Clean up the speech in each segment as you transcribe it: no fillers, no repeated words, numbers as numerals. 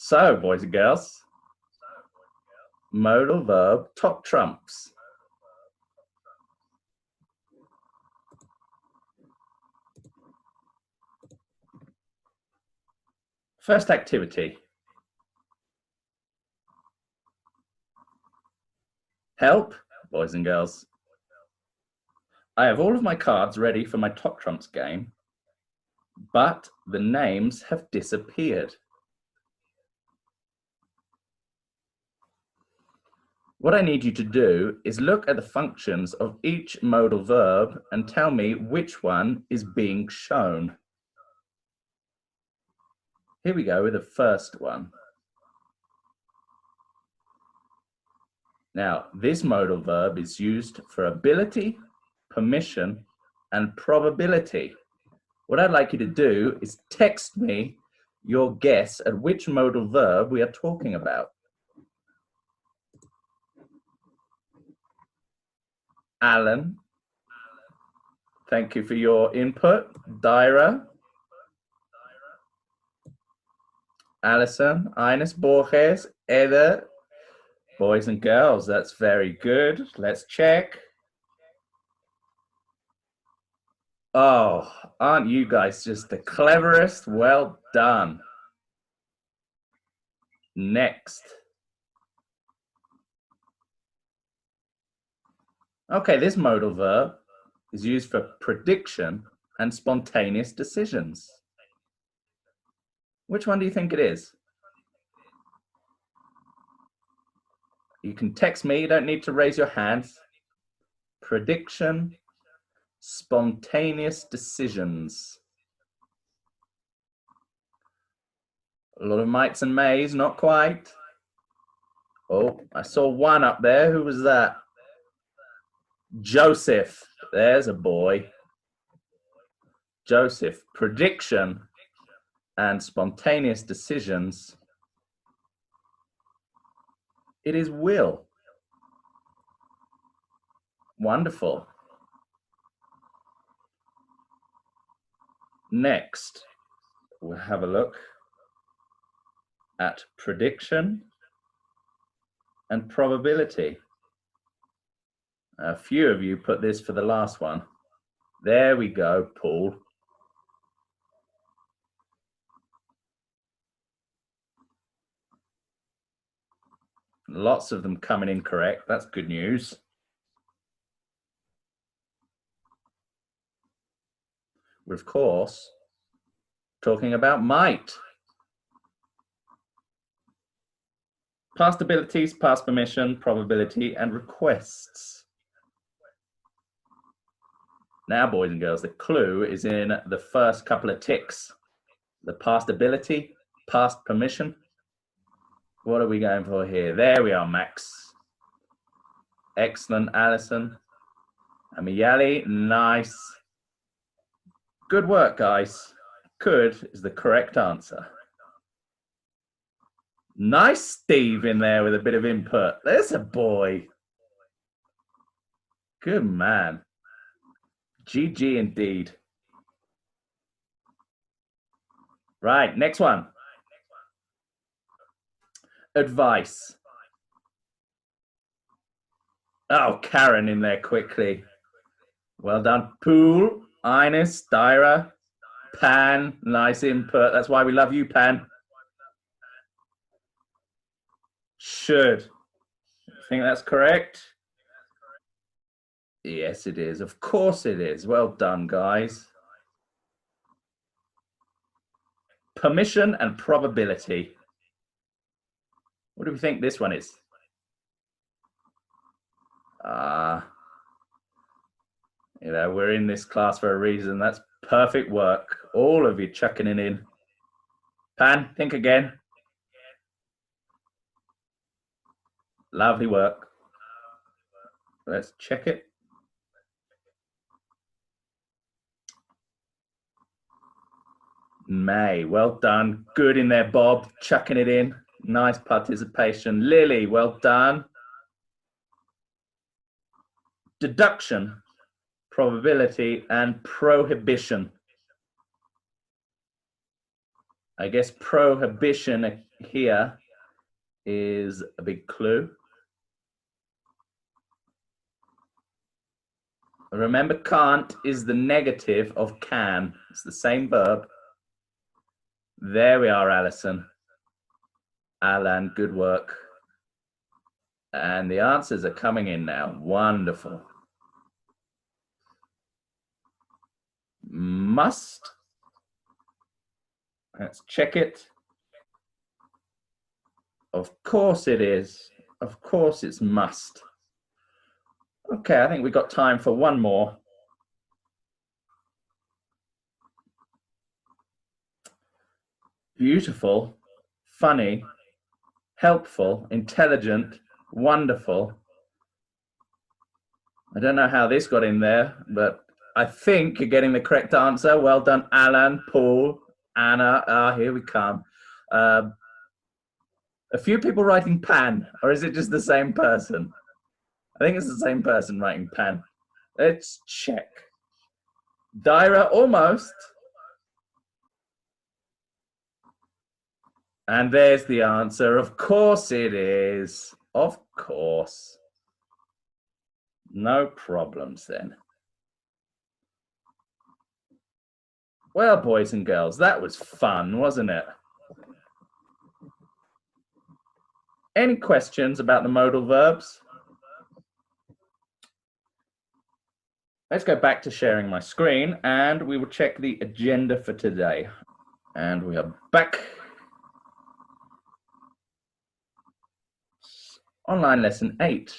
So, boys and girls, modal verb top trumps. First activity. Help, boys and girls. I have all of my cards ready for my top trumps game, but the names have disappeared. What I need you to do is look at the functions of each modal verb and tell me which one is being shown. Here we go with the first one. Now, this modal verb is used for ability, permission, and probability. What I'd like you to do is text me your guess at which modal verb we are talking about. Alan, thank you for your input. Dyra, Alison, Ines Borges, Eda, boys and girls, that's very good. Let's check. Oh, aren't you guys just the cleverest? Well done. Next. Okay, this modal verb is used for prediction and spontaneous decisions. Which one do you think it is? You can text me, you don't need to raise your hands. Prediction, spontaneous decisions. A lot of mites and mays, not quite. Oh, I saw one up there. Who was that? Joseph. There's a boy. Joseph. Prediction and spontaneous decisions. It is will. Wonderful. Next, we'll have a look at prediction and probability. A few of you put this for the last one. There we go, Paul. Lots of them coming in correct. That's good news. We're, of course, talking about might. Past abilities, past permission, probability, and requests. Now, boys and girls, the clue is in the first couple of ticks. The past ability, past permission. What are we going for here? There we are, Max. Excellent, Alison. Amiyali, nice. Good work, guys. Could is the correct answer. Nice Steve in there with a bit of input. There's a boy. Good man. GG indeed. Right, next one. Advice. Oh, Karen in there quickly. Well done. Pool, Ines, Dyra, Pan, nice input. That's why we love you, Pan. Should. I think that's correct. Yes, it is. Of course it is. Well done, guys. Permission and probability. What do we think this one is? You know, we're in this class for a reason. That's perfect work. All of you chucking it in. Pan, think again. Lovely work. Let's check it. May, well done. Good in there, Bob, chucking it in. Nice participation. Lily, well done. Deduction, probability, and prohibition. I guess prohibition here is a big clue. Remember, can't is the negative of can. It's the same verb. There we are, Alison. Alan, good work. And the answers are coming in now. Wonderful. Must. Let's check it. Of course it is. Of course it's must. Okay, I think we've got time for one more. Beautiful, funny, helpful, intelligent, wonderful. I don't know how this got in there, but I think you're getting the correct answer. Well done, Alan, Paul, Anna. Here we come. A few people writing pan, or is it just the same person? I think it's the same person writing pan. Let's check. Dyra, almost. And there's the answer. Of course it is. Of course. No problems then. Well, boys and girls, that was fun, wasn't it? Any questions about the modal verbs? Let's go back to sharing my screen and we will check the agenda for today. And we are back. Online lesson 8.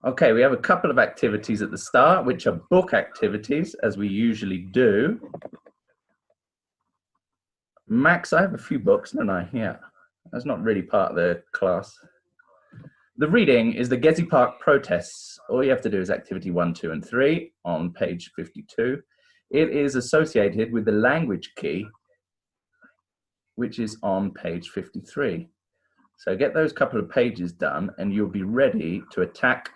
Okay, we have a couple of activities at the start, which are book activities, as we usually do. Max, I have a few books, don't I? Yeah, that's not really part of the class. The reading is the Gezi Park protests. All you have to do is activity 1, 2, and 3 on page 52. It is associated with the language key, which is on page 53. So get those couple of pages done and you'll be ready to attack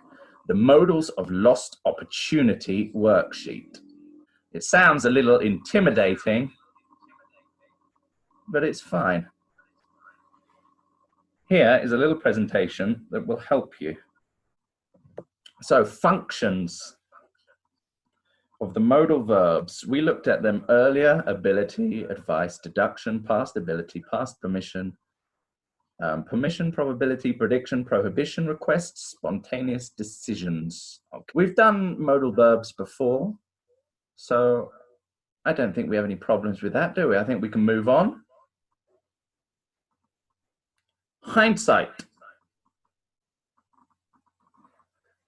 the Modals of Lost Opportunity worksheet. It sounds a little intimidating, but it's fine. Here is a little presentation that will help you. So functions of the modal verbs. We looked at them earlier: ability, advice, deduction, past ability, past permission, permission, probability, prediction, prohibition, requests, spontaneous decisions. Okay. We've done modal verbs before, so I don't think we have any problems with that, do we? I think we can move on. Hindsight.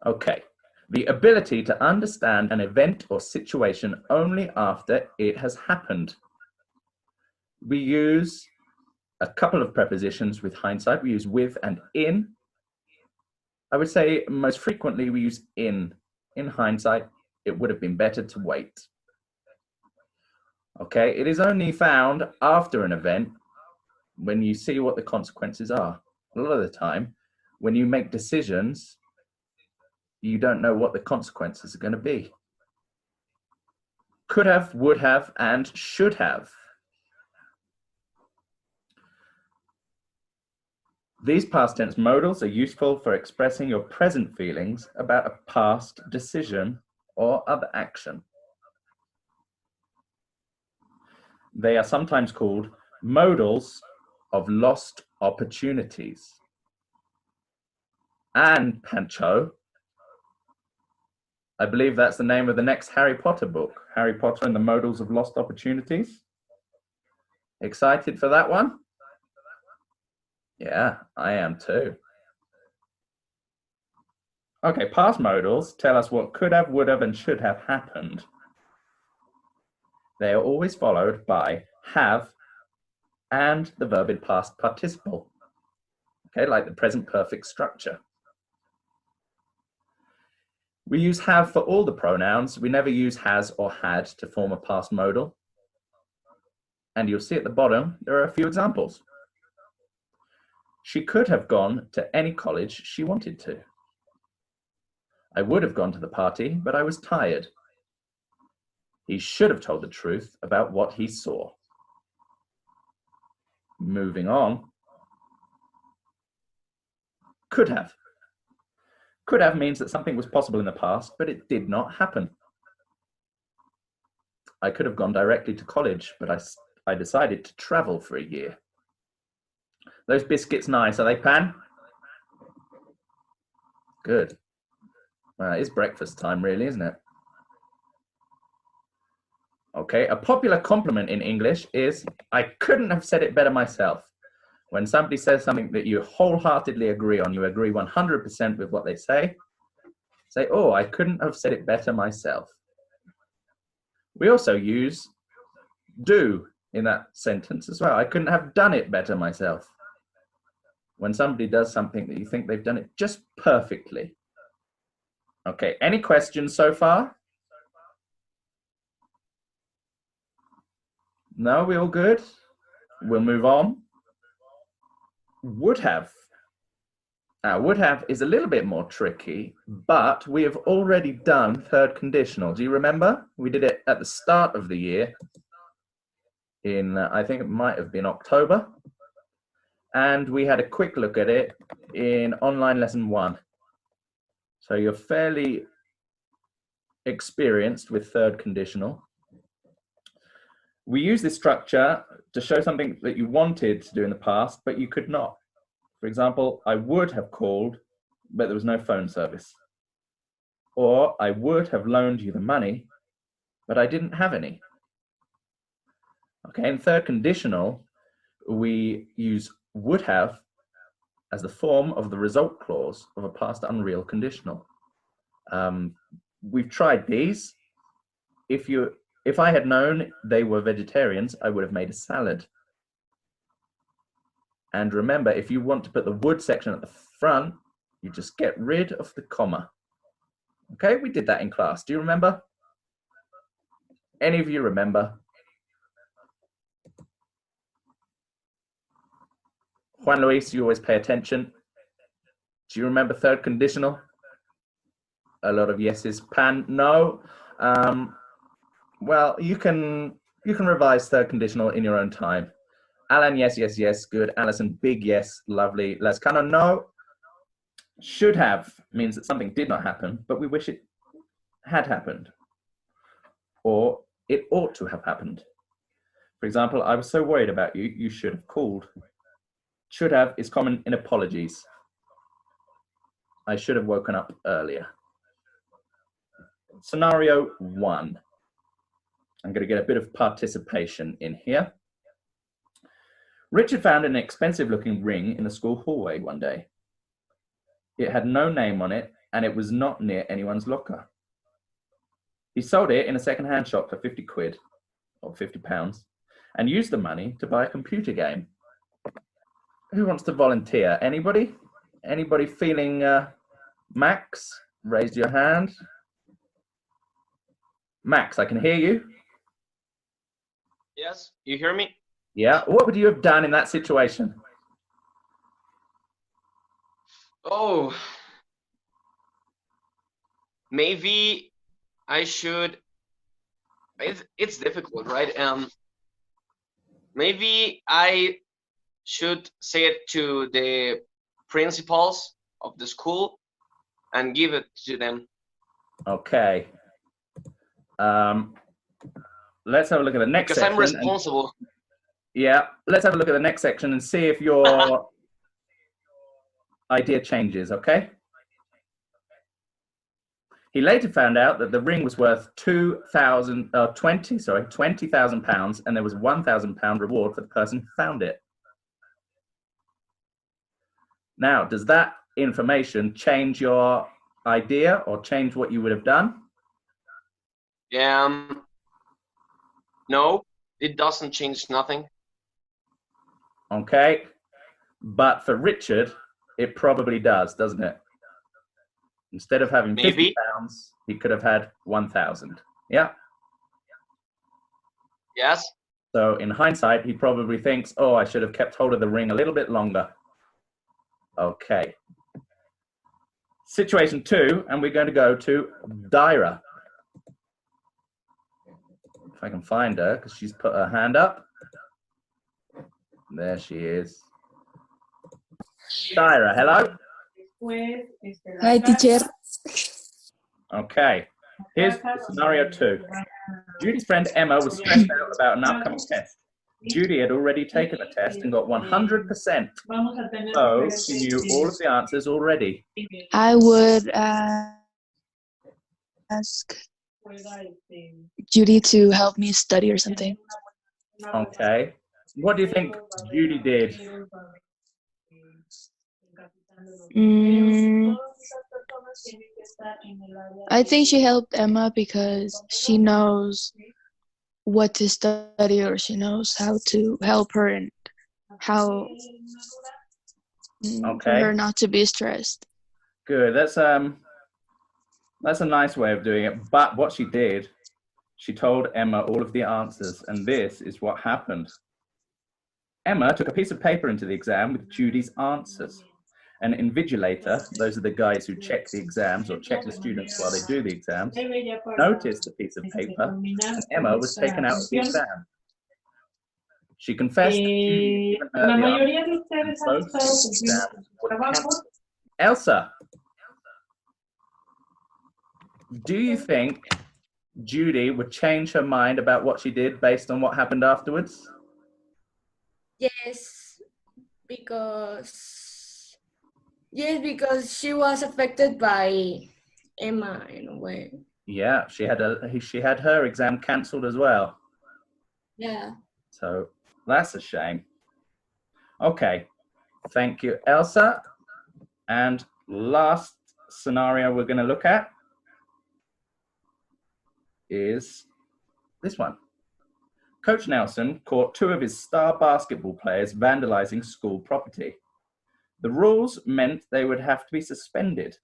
Okay. The ability to understand an event or situation only after it has happened. We use a couple of prepositions with hindsight. We use with and in. I would say most frequently we use in. In hindsight, it would have been better to wait. Okay, it is only found after an event when you see what the consequences are. A lot of the time, when you make decisions, you don't know what the consequences are going to be. Could have, would have, and should have. These past tense modals are useful for expressing your present feelings about a past decision or other action. They are sometimes called modals of lost opportunities. And Pancho, I believe that's the name of the next Harry Potter book, Harry Potter and the Modals of Lost Opportunities. Excited for that one? Yeah, I am too. Okay, past modals tell us what could have, would have, and should have happened. They are always followed by have and the verb in past participle. Okay, like the present perfect structure. We use have for all the pronouns. We never use has or had to form a past modal. And you'll see at the bottom, there are a few examples. She could have gone to any college she wanted to. I would have gone to the party, but I was tired. He should have told the truth about what he saw. Moving on. Could have. Could have means that something was possible in the past, but it did not happen. I could have gone directly to college, but I decided to travel for a year. Those biscuits nice, are they, Pan? Good. Well, it's breakfast time, really, isn't it? Okay, a popular compliment in English is, I couldn't have said it better myself. When somebody says something that you wholeheartedly agree on, you agree 100% with what they say oh, I couldn't have said it better myself. We also use do in that sentence as well. I couldn't have done it better myself. When somebody does something that you think they've done it just perfectly. Okay, any questions so far? No, we all good? We'll move on. Would have. Would have is a little bit more tricky, but we have already done third conditional. Do you remember? We did it at the start of the year in, I think it might have been October. And we had a quick look at it in online lesson 1. So you're fairly experienced with third conditional. We use this structure to show something that you wanted to do in the past, but you could not. For example, I would have called, but there was no phone service. Or I would have loaned you the money, but I didn't have any. Okay, in third conditional, we use would have as the form of the result clause of a past unreal conditional. We've tried these. If I had known they were vegetarians, I would have made a salad. And remember, if you want to put the would section at the front, you just get rid of the comma. Okay, we did that in class. Do you remember? Any of you remember? Juan Luis, you always pay attention. Do you remember third conditional? A lot of yeses. Pan, no. Well, you can revise third conditional in your own time. Alan, yes, yes, yes, good. Alison, big yes, lovely. Lescano, no. Should have means that something did not happen, but we wish it had happened. Or it ought to have happened. For example, I was so worried about you, you should have called. Should have is common in apologies. I should have woken up earlier. Scenario 1. I'm going to get a bit of participation in here. Richard found an expensive-looking ring in the school hallway one day. It had no name on it, and it was not near anyone's locker. He sold it in a second-hand shop for 50 quid, or 50 pounds, and used the money to buy a computer game. Who wants to volunteer? Anybody? Anybody feeling Max? Raise your hand. Max, I can hear you. Yes, you hear me? Yeah, what would you have done in that situation? Oh, maybe I should. It's difficult, right? Maybe I should say it to the principals of the school and give it to them. Okay. Let's have a look at the next section. Because I'm responsible. Yeah, let's have a look at the next section and see if your idea changes, okay? He later found out that the ring was worth £20,000, and there was £1,000 reward for the person who found it. Now, does that information change your idea or change what you would have done? No, it doesn't change nothing. Okay, but for Richard, it probably does, doesn't it? Instead of having £50, he could have had 1,000. Yeah? Yes. So in hindsight, he probably thinks, oh, I should have kept hold of the ring a little bit longer. Okay. Situation 2, and we're going to go to Dyra. If I can find her, because she's put her hand up. There she is. Tyra, hello. Hi, teacher. Okay. Here's scenario 2. Judy's friend Emma was stressed out about an upcoming test. Judy had already taken the test and got 100%. So she knew all of the answers already. I would ask Judy to help me study or something. Okay. What do you think Judy did? I think she helped Emma because she knows what to study, or she knows how to help her and how for her not to be stressed. Good. That's a nice way of doing it. But what she did, she told Emma all of the answers, and this is what happened. Emma took a piece of paper into the exam with Judy's answers. An invigilator, those are the guys who check the exams or check the students while they do the exams, noticed the piece of paper, and Emma was taken out of the exam. She confessed that Judy had given her the answers, and both exams were cancelled. Elsa, do you think Judy would change her mind about what she did based on what happened afterwards? Yes, because she was affected by Emma in a way. Yeah, she had her exam cancelled as well. Yeah. So that's a shame. Okay, thank you, Elsa. And last scenario we're going to look at is this one. Coach Nelson caught 2 of his star basketball players vandalizing school property. The rules meant they would have to be suspended.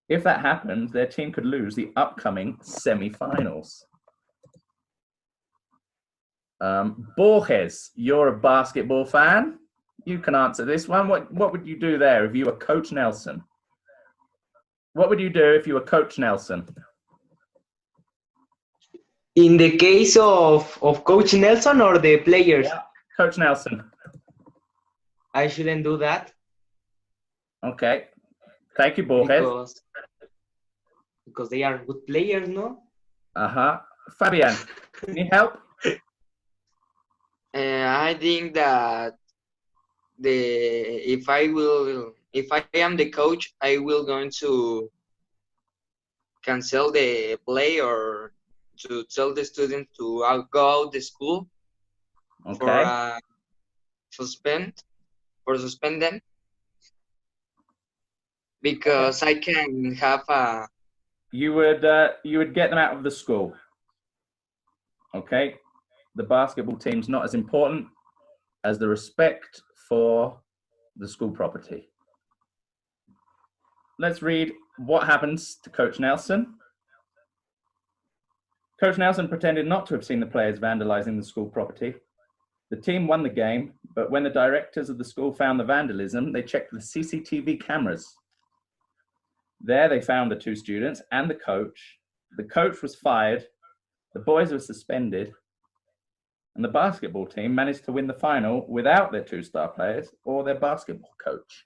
If that happened, their team could lose the upcoming semi-finals. Borges, you're a basketball fan. You can answer this one. What would you do there if you were Coach Nelson? What would you do if you were Coach Nelson? In the case of Coach Nelson or the players? Yeah, Coach Nelson. I shouldn't do that. Okay. Thank you, Borges. Because they are good players, no? Uh-huh. Fabian, any help? I think that if I am the coach, I will going to cancel the play or to tell the student to go out the school Okay. suspend them, because I can have a. You would get them out of the school. Okay. The basketball team's not as important as the respect for the school property. Let's read what happens to Coach Nelson. Coach Nelson pretended not to have seen the players vandalizing the school property. The team won the game, but when the directors of the school found the vandalism, they checked the CCTV cameras. There they found the 2 students and the coach. The coach was fired, the boys were suspended, and the basketball team managed to win the final without their 2 star players or their basketball coach.